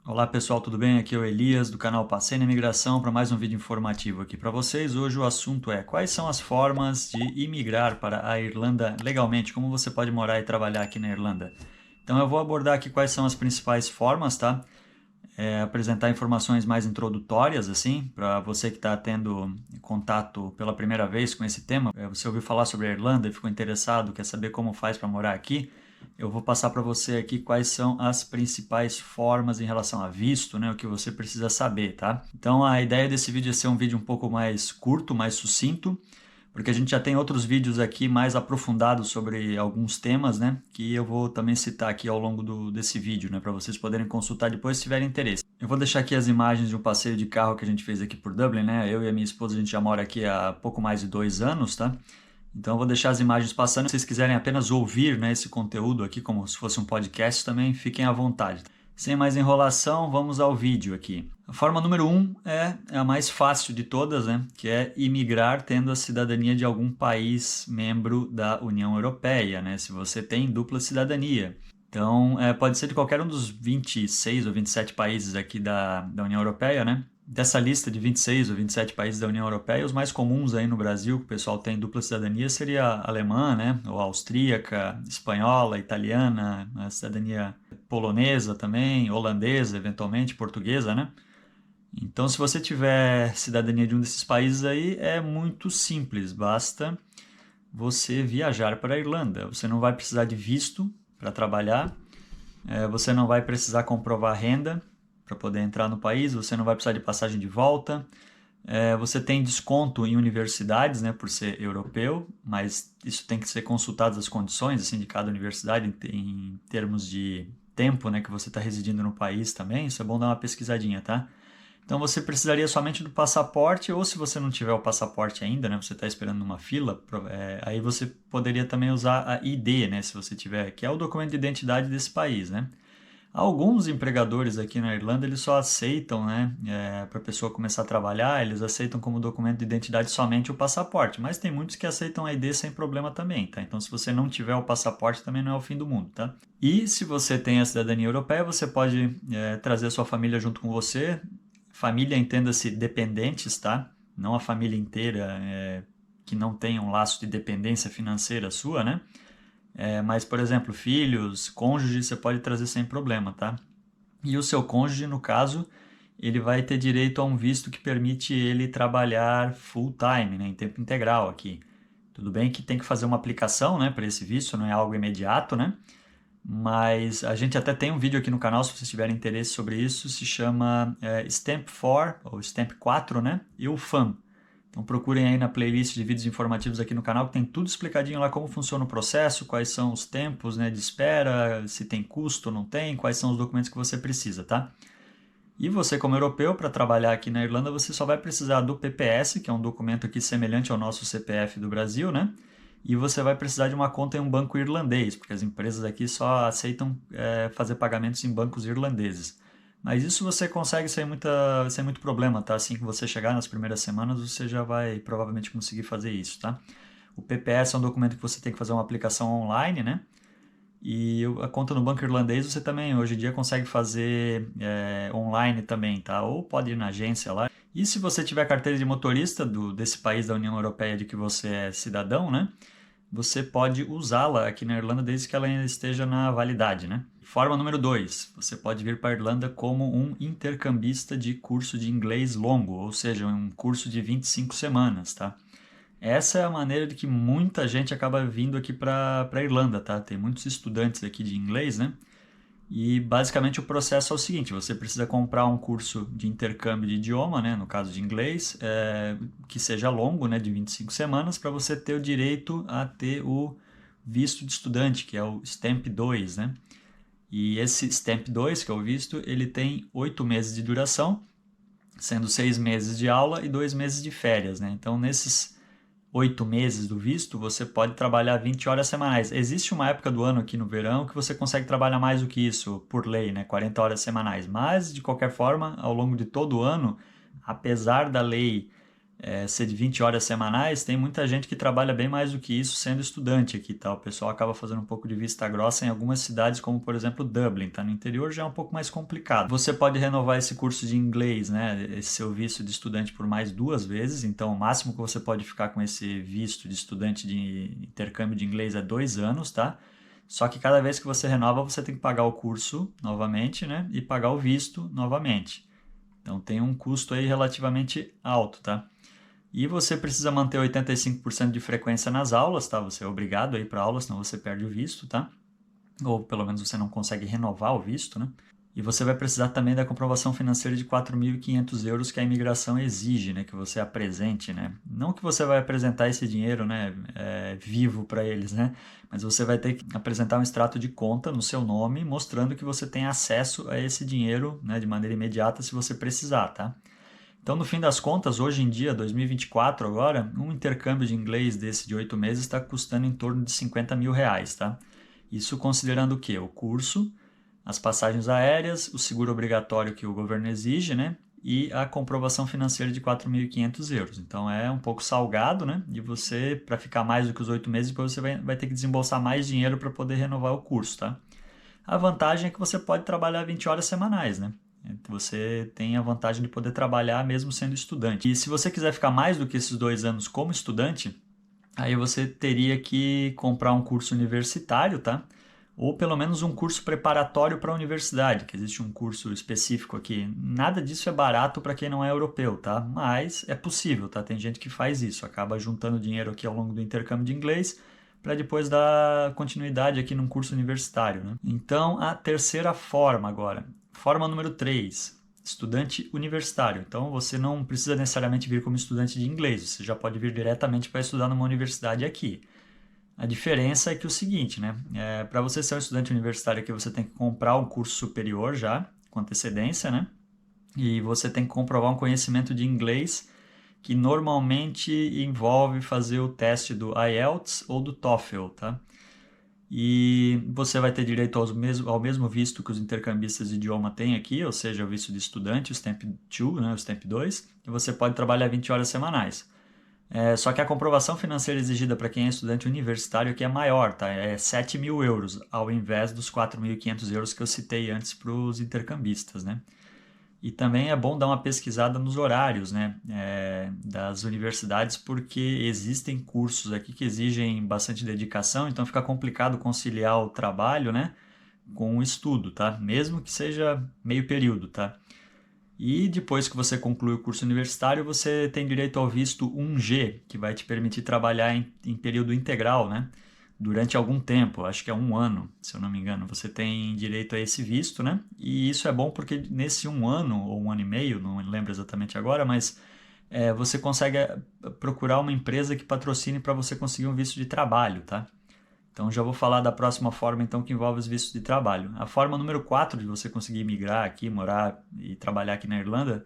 Olá pessoal, tudo bem? Aqui é o Elias do canal Passei na Imigração para mais um vídeo informativo aqui para vocês. Hoje o assunto é quais são as formas de imigrar para a Irlanda legalmente, como você pode morar e trabalhar aqui na Irlanda. Então eu vou abordar aqui quais são as principais formas, tá? Apresentar informações mais introdutórias, assim, para você que está tendo contato pela primeira vez com esse tema. Você ouviu falar sobre a Irlanda e ficou interessado, quer saber como faz para morar aqui? Eu vou passar para você aqui quais são as principais formas em relação a visto, né, o que você precisa saber, tá? Então a ideia desse vídeo é ser um vídeo um pouco mais curto, mais sucinto, porque a gente já tem outros vídeos aqui mais aprofundados sobre alguns temas, né, que eu vou também citar aqui ao longo desse vídeo, né, para vocês poderem consultar depois se tiverem interesse. Eu vou deixar aqui as imagens de um passeio de carro que a gente fez aqui por Dublin, né, eu e a minha esposa, a gente já mora aqui há pouco mais de 2 anos, tá? Então eu vou deixar as imagens passando. Se vocês quiserem apenas ouvir, né, esse conteúdo aqui, como se fosse um podcast também, fiquem à vontade. Sem mais enrolação, vamos ao vídeo aqui. A forma número 1 é a mais fácil de todas, né, que é imigrar tendo a cidadania de algum país membro da União Europeia, né, se você tem dupla cidadania. Então, pode ser de qualquer um dos 26 ou 27 países aqui da União Europeia, né? Dessa lista de 26 ou 27 países da União Europeia, os mais comuns aí no Brasil, que o pessoal tem dupla cidadania, seria a alemã, né? Ou a austríaca, espanhola, italiana, a cidadania polonesa também, holandesa, eventualmente, portuguesa, né? Então, se você tiver cidadania de um desses países aí, é muito simples, basta você viajar para a Irlanda. Você não vai precisar de visto para trabalhar, você não vai precisar comprovar renda para poder entrar no país, você não vai precisar de passagem de volta, você tem desconto em universidades, né, por ser europeu, mas isso tem que ser consultado as condições assim, de cada universidade em termos de tempo, né, que você está residindo no país também, isso é bom dar uma pesquisadinha, tá? Então você precisaria somente do passaporte, ou se você não tiver o passaporte ainda, né, você está esperando numa fila, aí você poderia também usar a ID, né, se você tiver, que é o documento de identidade desse país, né? Alguns empregadores aqui na Irlanda, eles só aceitam, né, para a pessoa começar a trabalhar, eles aceitam como documento de identidade somente o passaporte, mas tem muitos que aceitam a ID sem problema também, tá? Então, se você não tiver o passaporte, também não é o fim do mundo, tá? E se você tem a cidadania europeia, você pode trazer a sua família junto com você. Família, entenda-se dependentes, tá? Não a família inteira que não tenha um laço de dependência financeira sua, né? Mas, por exemplo, filhos, cônjuge, você pode trazer sem problema, tá? E o seu cônjuge, no caso, ele vai ter direito a um visto que permite ele trabalhar full time, né, em tempo integral aqui. Tudo bem que tem que fazer uma aplicação, né, para esse visto, não é algo imediato, né? Mas a gente até tem um vídeo aqui no canal, se vocês tiverem interesse sobre isso, se chama Stamp 4, ou Stamp 4, né? E o FAM. Então procurem aí na playlist de vídeos informativos aqui no canal, que tem tudo explicadinho lá como funciona o processo, quais são os tempos, né, de espera, se tem custo ou não tem, quais são os documentos que você precisa, tá? E você, como europeu, para trabalhar aqui na Irlanda, você só vai precisar do PPS, que é um documento aqui semelhante ao nosso CPF do Brasil, né? E você vai precisar de uma conta em um banco irlandês, porque as empresas aqui só aceitam fazer pagamentos em bancos irlandeses. Mas isso você consegue sem muito problema, tá? Assim que você chegar nas primeiras semanas, você já vai provavelmente conseguir fazer isso, tá? O PPS é um documento que você tem que fazer uma aplicação online, né? E a conta no banco irlandês você também, hoje em dia, consegue fazer online também, tá? Ou pode ir na agência lá. E se você tiver carteira de motorista desse país da União Europeia de que você é cidadão, né? Você pode usá-la aqui na Irlanda desde que ela ainda esteja na validade, né? Forma número 2, você pode vir para a Irlanda como um intercambista de curso de inglês longo, ou seja, um curso de 25 semanas, tá? Essa é a maneira de que muita gente acaba vindo aqui para a Irlanda, tá? Tem muitos estudantes aqui de inglês, né? E basicamente o processo é o seguinte: você precisa comprar um curso de intercâmbio de idioma, né? No caso de inglês, que seja longo, né? De 25 semanas, para você ter o direito a ter o visto de estudante, que é o Stamp 2, né? E esse Stamp 2, que é o visto, ele tem 8 meses de duração, sendo 6 meses de aula e 2 meses de férias, né? Então, nesses 8 meses do visto, você pode trabalhar 20 horas semanais. Existe uma época do ano aqui no verão que você consegue trabalhar mais do que isso, por lei, né? 40 horas semanais. Mas, de qualquer forma, ao longo de todo o ano, apesar da lei ser de 20 horas semanais, tem muita gente que trabalha bem mais do que isso sendo estudante aqui, tá? O pessoal acaba fazendo um pouco de vista grossa em algumas cidades, como por exemplo Dublin, tá? No interior já é um pouco mais complicado. Você pode renovar esse curso de inglês, né? Esse seu visto de estudante por mais 2 vezes, então o máximo que você pode ficar com esse visto de estudante de intercâmbio de inglês é 2 anos, tá? Só que cada vez que você renova, você tem que pagar o curso novamente, né? E pagar o visto novamente. Então tem um custo aí relativamente alto, tá? E você precisa manter 85% de frequência nas aulas, tá? Você é obrigado a ir para aula, senão você perde o visto, tá? Ou pelo menos você não consegue renovar o visto, né? E você vai precisar também da comprovação financeira de 4.500 euros que a imigração exige, né? Que você apresente, né? Não que você vai apresentar esse dinheiro, né? Vivo para eles, né? Mas você vai ter que apresentar um extrato de conta no seu nome, mostrando que você tem acesso a esse dinheiro, né? De maneira imediata, se você precisar, tá? Então, no fim das contas, hoje em dia, 2024 agora, um intercâmbio de inglês desse de 8 meses está custando em torno de 50 mil reais, tá? Isso considerando o quê? O curso, as passagens aéreas, o seguro obrigatório que o governo exige, né? E a comprovação financeira de 4.500 euros. Então, é um pouco salgado, né? E você, para ficar mais do que os 8 meses, depois você vai ter que desembolsar mais dinheiro para poder renovar o curso, tá? A vantagem é que você pode trabalhar 20 horas semanais, né? Você tem a vantagem de poder trabalhar mesmo sendo estudante. E se você quiser ficar mais do que esses 2 anos como estudante, aí você teria que comprar um curso universitário, tá? Ou pelo menos um curso preparatório para a universidade, que existe um curso específico aqui. Nada disso é barato para quem não é europeu, tá? Mas é possível, tá? Tem gente que faz isso, acaba juntando dinheiro aqui ao longo do intercâmbio de inglês para depois dar continuidade aqui num curso universitário, né? Então, a terceira forma agora. Forma número 3, estudante universitário. Então, você não precisa necessariamente vir como estudante de inglês, você já pode vir diretamente para estudar numa universidade aqui. A diferença é que o seguinte, né? Para você ser um estudante universitário aqui, você tem que comprar um curso superior já, com antecedência, né? E você tem que comprovar um conhecimento de inglês que normalmente envolve fazer o teste do IELTS ou do TOEFL, tá? E você vai ter direito ao mesmo visto que os intercambistas de idioma têm aqui, ou seja, o visto de estudante, o Stamp 2, né, o Stamp 2, e você pode trabalhar 20 horas semanais. Só que a comprovação financeira exigida para quem é estudante universitário aqui é maior, tá? É 7.000 euros, ao invés dos 4.500 euros que eu citei antes para os intercambistas, né? E também é bom dar uma pesquisada nos horários, né, das universidades, porque existem cursos aqui que exigem bastante dedicação, então fica complicado conciliar o trabalho, né, com o estudo, tá? Mesmo que seja meio período, tá? E depois que você conclui o curso universitário, você tem direito ao visto 1G, que vai te permitir trabalhar em período integral, né? Durante algum tempo, acho que é 1 ano, se eu não me engano, você tem direito a esse visto, né? E isso é bom porque nesse 1 ano ou 1 ano e meio, não lembro exatamente agora, mas você consegue procurar uma empresa que patrocine para você conseguir um visto de trabalho, tá? Então já vou falar da próxima forma então que envolve os vistos de trabalho. A forma número 4 de você conseguir migrar aqui, morar e trabalhar aqui na Irlanda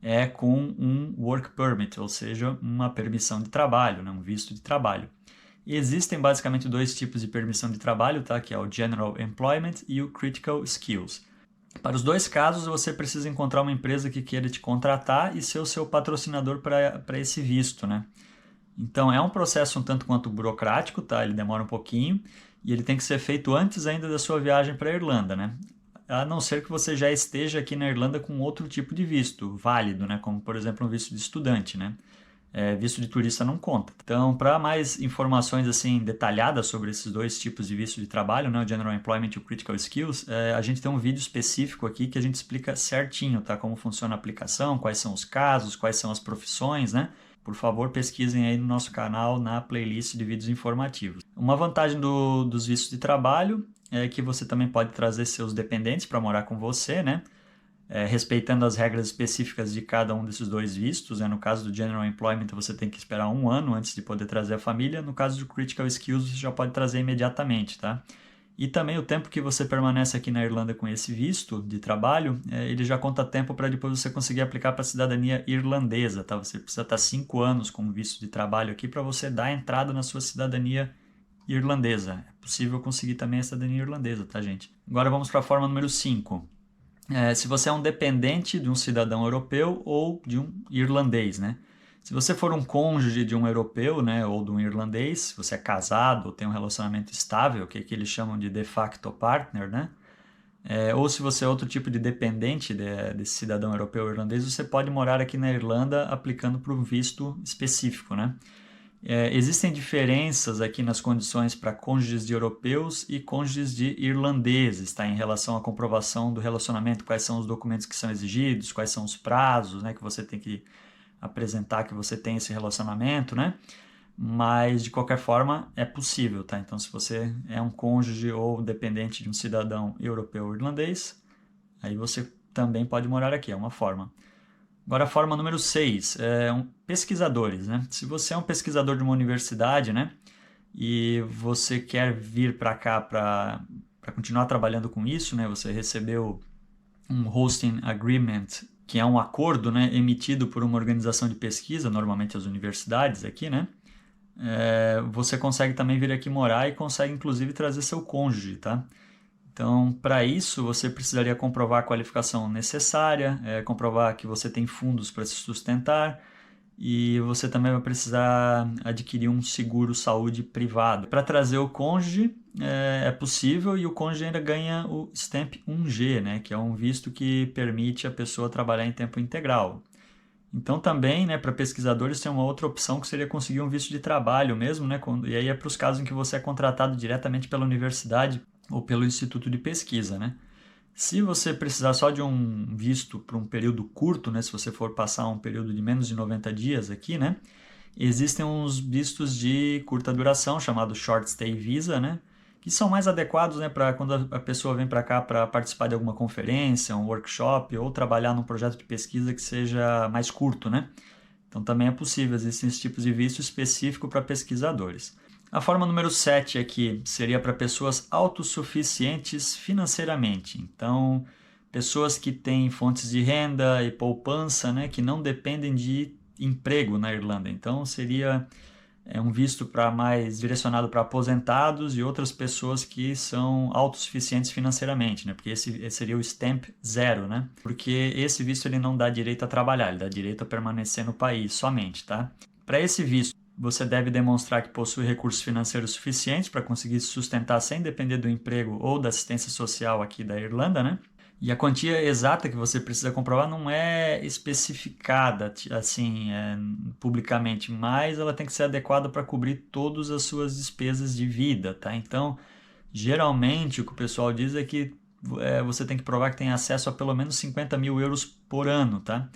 é com um work permit, ou seja, uma permissão de trabalho, né? Um visto de trabalho. E existem basicamente 2 tipos de permissão de trabalho, tá? Que é o General Employment e o Critical Skills. Para os 2 casos, você precisa encontrar uma empresa que queira te contratar e ser o seu patrocinador para esse visto, né? Então, é um processo um tanto quanto burocrático, tá? Ele demora um pouquinho e ele tem que ser feito antes ainda da sua viagem para a Irlanda, né? A não ser que você já esteja aqui na Irlanda com outro tipo de visto válido, né? Como, por exemplo, um visto de estudante, né? Visto de turista não conta. Então, para mais informações assim detalhadas sobre esses 2 tipos de visto de trabalho, né, o General Employment e o Critical Skills, a gente tem um vídeo específico aqui que a gente explica certinho, tá, como funciona a aplicação, quais são os casos, quais são as profissões, né? Por favor, pesquisem aí no nosso canal na playlist de vídeos informativos. Uma vantagem dos vistos de trabalho é que você também pode trazer seus dependentes para morar com você, né? Respeitando as regras específicas de cada um desses 2 vistos, né? No caso do General Employment, você tem que esperar 1 ano antes de poder trazer a família. No caso do Critical Skills, você já pode trazer imediatamente, tá? E também o tempo que você permanece aqui na Irlanda com esse visto de trabalho, ele já conta tempo para depois você conseguir aplicar para a cidadania irlandesa, tá? Você precisa estar 5 anos com visto de trabalho aqui para você dar entrada na sua cidadania irlandesa. É possível conseguir também a cidadania irlandesa, tá, gente? Agora vamos para a forma número 5. Se você é um dependente de um cidadão europeu ou de um irlandês, né? Se você for um cônjuge de um europeu, né, ou de um irlandês, se você é casado ou tem um relacionamento estável, que eles chamam de facto partner, né? Ou se você é outro tipo de dependente desse cidadão europeu ou irlandês, você pode morar aqui na Irlanda aplicando para um visto específico, né? Existem diferenças aqui nas condições para cônjuges de europeus e cônjuges de irlandeses, tá? Em relação à comprovação do relacionamento, quais são os documentos que são exigidos, quais são os prazos, né, que você tem que apresentar que você tem esse relacionamento, né? Mas de qualquer forma é possível, tá? Então, se você é um cônjuge ou dependente de um cidadão europeu ou irlandês, aí você também pode morar aqui, é uma forma. Agora a forma número 6, pesquisadores, né? Se você é um pesquisador de uma universidade, né, e você quer vir para cá para continuar trabalhando com isso, né, você recebeu um hosting agreement, que é um acordo, né, emitido por uma organização de pesquisa, normalmente as universidades aqui, né, você consegue também vir aqui morar e consegue inclusive trazer seu cônjuge, tá? Então, para isso, você precisaria comprovar a qualificação necessária, comprovar que você tem fundos para se sustentar e você também vai precisar adquirir um seguro saúde privado. Para trazer o cônjuge é possível e o cônjuge ainda ganha o Stamp 1G, né, que é um visto que permite a pessoa trabalhar em tempo integral. Então também, né, para pesquisadores tem uma outra opção que seria conseguir um visto de trabalho mesmo, né, e aí é para os casos em que você é contratado diretamente pela universidade ou pelo instituto de pesquisa, né? Se você precisar só de um visto por um período curto, né, se você for passar um período de menos de 90 dias aqui, né, existem uns vistos de curta duração, chamados Short Stay Visa, né, que são mais adequados, né, para quando a pessoa vem para cá para participar de alguma conferência, um workshop ou trabalhar num projeto de pesquisa que seja mais curto, né? Então também é possível, existem esses tipos de visto específico para pesquisadores. A forma número 7 aqui seria para pessoas autossuficientes financeiramente. Então, pessoas que têm fontes de renda e poupança, né, que não dependem de emprego na Irlanda. Então, seria um visto mais direcionado para aposentados e outras pessoas que são autossuficientes financeiramente, né? Porque esse seria o Stamp 0, né? Porque esse visto ele não dá direito a trabalhar, ele dá direito a permanecer no país somente, tá? Para esse visto, você deve demonstrar que possui recursos financeiros suficientes para conseguir se sustentar sem depender do emprego ou da assistência social aqui da Irlanda, né? E a quantia exata que você precisa comprovar não é especificada assim publicamente, mas ela tem que ser adequada para cobrir todas as suas despesas de vida, tá? Então, geralmente o que o pessoal diz é que você tem que provar que tem acesso a pelo menos 50 mil euros por ano, tá?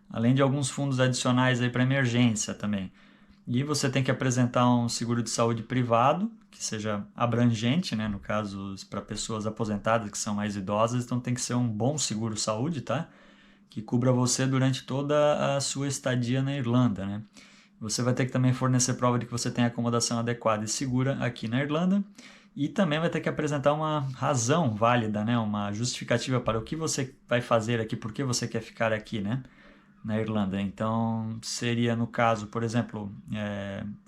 Além de alguns fundos adicionais aí para emergência também. E você tem que apresentar um seguro de saúde privado, que seja abrangente, né? No caso, para pessoas aposentadas que são mais idosas, então tem que ser um bom seguro saúde, tá? Que cubra você durante toda a sua estadia na Irlanda, né? Você vai ter que também fornecer prova de que você tem acomodação adequada e segura aqui na Irlanda e também vai ter que apresentar uma razão válida, né? Uma justificativa para o que você vai fazer aqui, por que você quer ficar aqui, né? Na Irlanda. Então, seria no caso, por exemplo,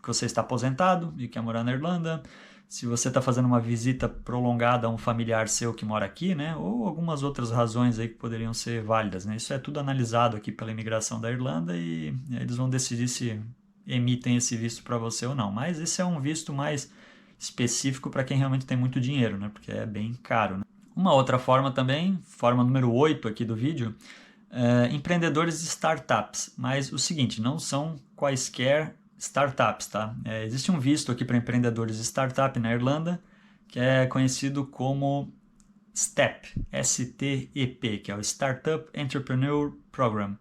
que você está aposentado e quer morar na Irlanda, se você está fazendo uma visita prolongada a um familiar seu que mora aqui, né, ou algumas outras razões aí que poderiam ser válidas, né? Isso é tudo analisado aqui pela imigração da Irlanda e eles vão decidir se emitem esse visto para você ou não. Mas esse é um visto mais específico para quem realmente tem muito dinheiro, né, porque é bem caro, né? Uma outra forma também, forma número 8 aqui do vídeo, empreendedores de startups, mas o seguinte, não são quaisquer startups, tá? Existe um visto aqui para empreendedores de startup na Irlanda, que é conhecido como STEP, S-T-E-P, que é o Startup Entrepreneur Program.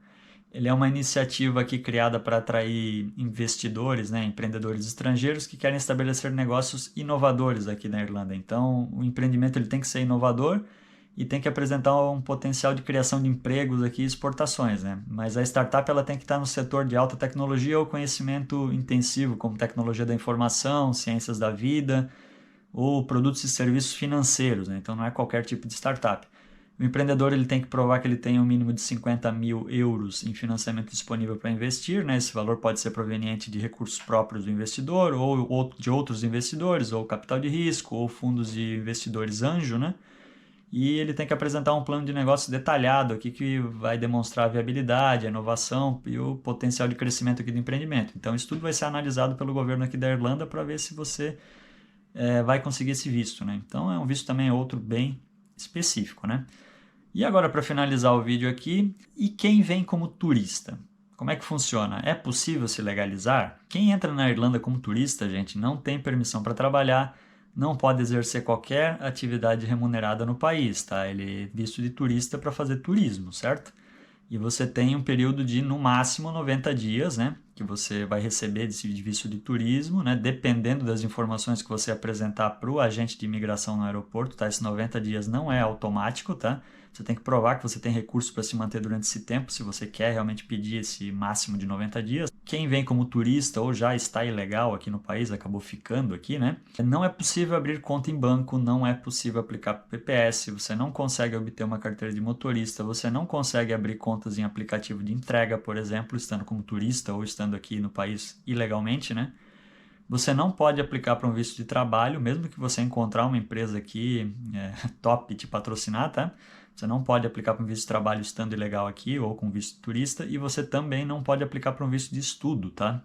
Ele é uma iniciativa aqui criada para atrair investidores, né, empreendedores estrangeiros que querem estabelecer negócios inovadores aqui na Irlanda. Então, o empreendimento ele tem que ser inovador e tem que apresentar um potencial de criação de empregos aqui e exportações, né? Mas a startup ela tem que estar no setor de alta tecnologia ou conhecimento intensivo, como tecnologia da informação, ciências da vida ou produtos e serviços financeiros, né? Então não é qualquer tipo de startup. O empreendedor ele tem que provar que ele tem um mínimo de 50 mil euros em financiamento disponível para investir, né? Esse valor pode ser proveniente de recursos próprios do investidor ou de outros investidores, ou capital de risco, ou fundos de investidores anjo, né? e ele tem que apresentar um plano de negócio detalhado aqui que vai demonstrar a viabilidade, a inovação e o potencial de crescimento aqui do empreendimento. Então, isso tudo vai ser analisado pelo governo aqui da Irlanda para ver se você vai conseguir esse visto, né? Então, é um visto também outro bem específico, né? E agora, para finalizar o vídeo aqui, e quem vem como turista? Como é que funciona? É possível se legalizar? Quem entra na Irlanda como turista, gente, não tem permissão para trabalhar, não pode exercer qualquer atividade remunerada no país, tá? Ele é visto de turista para fazer turismo, certo? E você tem um período de, no máximo, 90 dias, né? Que você vai receber de visto de turismo, né? Dependendo das informações que você apresentar para o agente de imigração no aeroporto, tá? Esses 90 dias não é automático, tá? Você tem que provar que você tem recursos para se manter durante esse tempo, se você quer realmente pedir esse máximo de 90 dias. Quem vem como turista ou já está ilegal aqui no país, acabou ficando aqui, né? Não é possível abrir conta em banco, não é possível aplicar PPS, você não consegue obter uma carteira de motorista, você não consegue abrir contas em aplicativo de entrega, por exemplo, estando como turista ou estando aqui no país ilegalmente, né? Você não pode aplicar para um visto de trabalho, mesmo que você encontrar uma empresa aqui top te patrocinar, tá? Você não pode aplicar para um visto de trabalho estando ilegal aqui ou com visto de turista, e você também não pode aplicar para um visto de estudo, tá?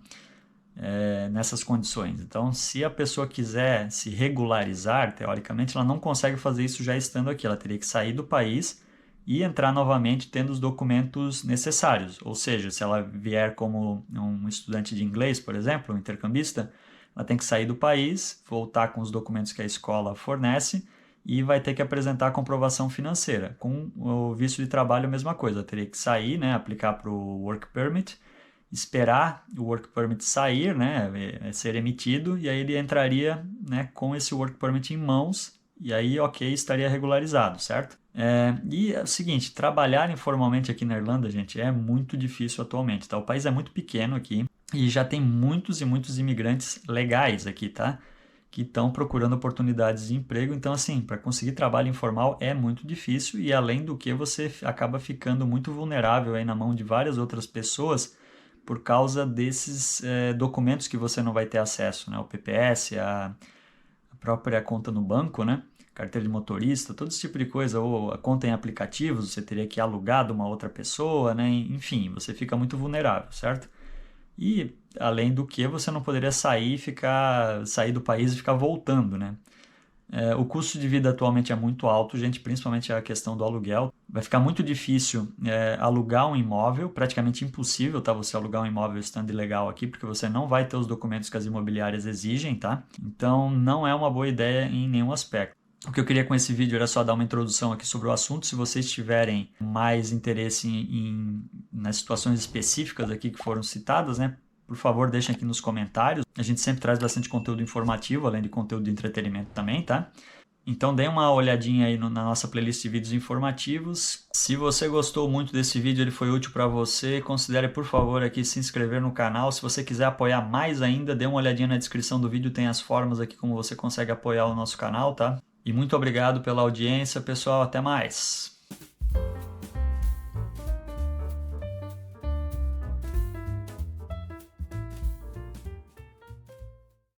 Nessas condições. Então, se a pessoa quiser se regularizar, teoricamente, ela não consegue fazer isso já estando aqui. Ela teria que sair do país e entrar novamente tendo os documentos necessários. Ou seja, se ela vier como um estudante de inglês, por exemplo, um intercambista, ela tem que sair do país, voltar com os documentos que a escola fornece e vai ter que apresentar a comprovação financeira. Com o visto de trabalho, a mesma coisa. Ela teria que sair, né, aplicar para o Work Permit, esperar o Work Permit sair, né, ser emitido, e aí ele entraria, né, com esse Work Permit em mãos, e aí, ok, estaria regularizado, certo? E é o seguinte, trabalhar informalmente aqui na Irlanda, gente, é muito difícil atualmente, tá? O país é muito pequeno aqui e já tem muitos e muitos imigrantes legais aqui, tá? Que estão procurando oportunidades de emprego. Então, assim, para conseguir trabalho informal é muito difícil e, além do que, você acaba ficando muito vulnerável aí na mão de várias outras pessoas por causa desses documentos que você não vai ter acesso, né? O PPS, a própria conta no banco, né? Carteira de motorista, todo esse tipo de coisa, ou a conta em aplicativos, você teria que alugar de uma outra pessoa, né? Enfim, você fica muito vulnerável, certo? E, além do que, você não poderia sair do país e ficar voltando, né? O custo de vida atualmente é muito alto, gente, principalmente a questão do aluguel. Vai ficar muito difícil alugar um imóvel, praticamente impossível, tá? Você alugar um imóvel estando ilegal aqui, porque você não vai ter os documentos que as imobiliárias exigem, tá? Então, não é uma boa ideia em nenhum aspecto. O que eu queria com esse vídeo era só dar uma introdução aqui sobre o assunto. Se vocês tiverem mais interesse nas situações específicas aqui que foram citadas, né? Por favor, deixem aqui nos comentários. A gente sempre traz bastante conteúdo informativo, além de conteúdo de entretenimento também, tá? Então, dê uma olhadinha aí na nossa playlist de vídeos informativos. Se você gostou muito desse vídeo, ele foi útil para você, considere, por favor, aqui se inscrever no canal. Se você quiser apoiar mais ainda, dê uma olhadinha na descrição do vídeo, tem as formas aqui como você consegue apoiar o nosso canal, tá? E muito obrigado pela audiência, pessoal. Até mais!